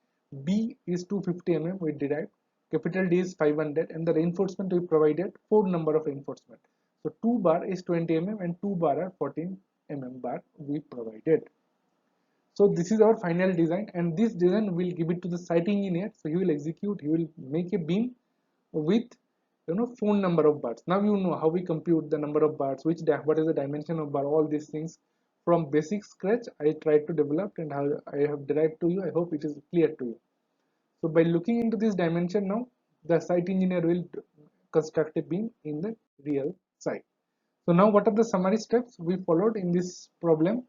B is 250 mm we derived, capital D is 500, and the reinforcement we provided 4 number of reinforcement. So 2 bar is 20 mm and 2 bar are 14 mm bar we provided. So this is our final design, and this design will give it to the site engineer. So he will execute, he will make a beam with phone number of bars. Now you know how we compute the number of bars, what is the dimension of bar, all these things from basic scratch I tried to develop, and how I have derived to you. I hope it is clear to you. So by looking into this dimension now, the site engineer will construct a beam in the real site. So now what are the summary steps we followed in this problem?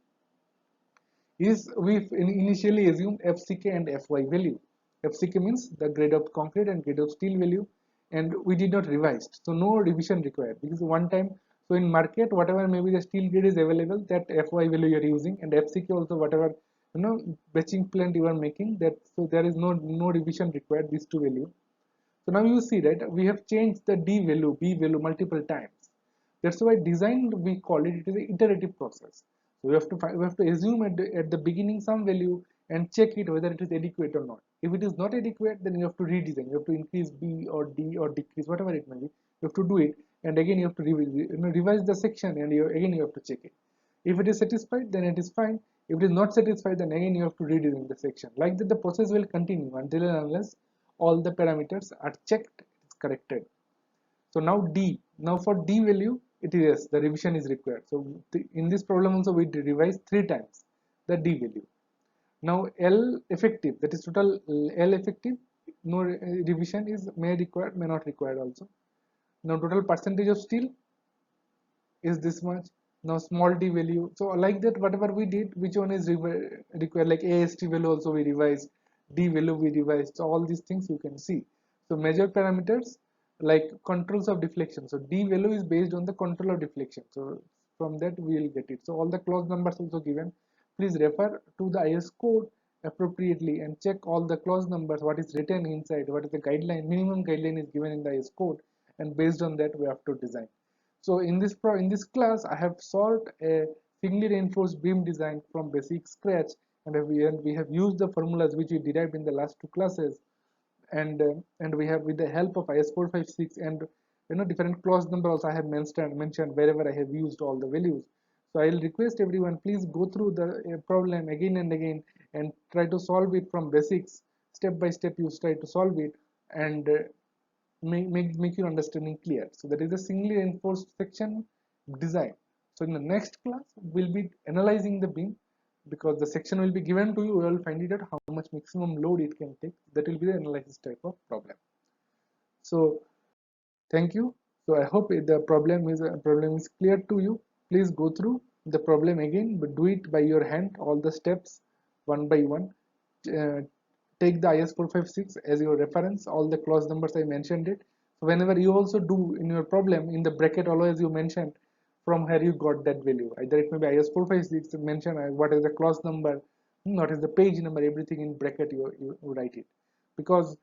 is we initially assumed FCK and FY value. FCK means the grade of concrete and grade of steel value, and we did not revise. So no revision required because one time, so in market, whatever maybe the steel grade is available, that FY value you are using, and FCK also whatever batching plant you are making, that so there is no revision required, these two value. So now you see that we have changed the D value, B value multiple times. That's why design we call it, it is an iterative process. So we have to assume at the beginning some value and check it whether it is adequate or not. If it is not adequate, then you have to redesign. You have to increase B or D or decrease whatever it may be. You have to do it, and again you have to revise the section, and again you have to check it. If it is satisfied, then it is fine. If it is not satisfied, then again you have to redesign the section. Like that, the process will continue until and unless all the parameters are checked, it's corrected. So now D, now for D value, it is yes, the revision is required. So in this problem also we revise 3 times the D value. Now L effective, that is total L effective, no revision is may required, may not required also. Now total percentage of steel is this much. Now small d value, so like that whatever we did, which one is required, like AST value also we revised, D value we revised, so all these things you can see. So major parameters like controls of deflection, so D value is based on the control of deflection, so from that we will get it. So all the clause numbers also given. Please refer to the IS code appropriately and check all the clause numbers, what is written inside, what is the guideline, minimum guideline is given in the IS code, and based on that we have to design. So in this class, I have solved a singly reinforced beam design from basic scratch, and we have used the formulas which we derived in the last two classes, and we have with the help of IS 456 and different clause number also I have mentioned wherever I have used all the values. So I will request everyone, please go through the problem again and again and try to solve it from basics, step by step. You try to solve it and make your understanding clear. So that is a singly reinforced section design. So in the next class, we'll be analyzing the beam because the section will be given to you. We will find it out how much maximum load it can take. That will be the analysis type of problem. So thank you. So I hope the problem is clear to you. Please go through the problem again, but do it by your hand, all the steps one by one. Uh, Take the IS 456 as your reference, all the clause numbers I mentioned it. So whenever you also do in your problem, in the bracket always you mention from where you got that value. Either it may be IS 456, mention what is the clause number, what is the page number, everything in bracket you write it. Because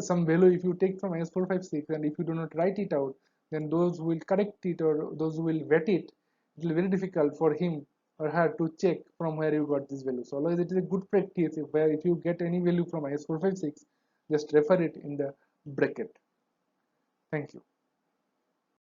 some value if you take from IS 456 and if you do not write it out, then those who will correct it or those who will vet it, it will be very difficult for him or her to check from where you got this value. So always it is a good practice if you get any value from IS 456, just refer it in the bracket. Thank you.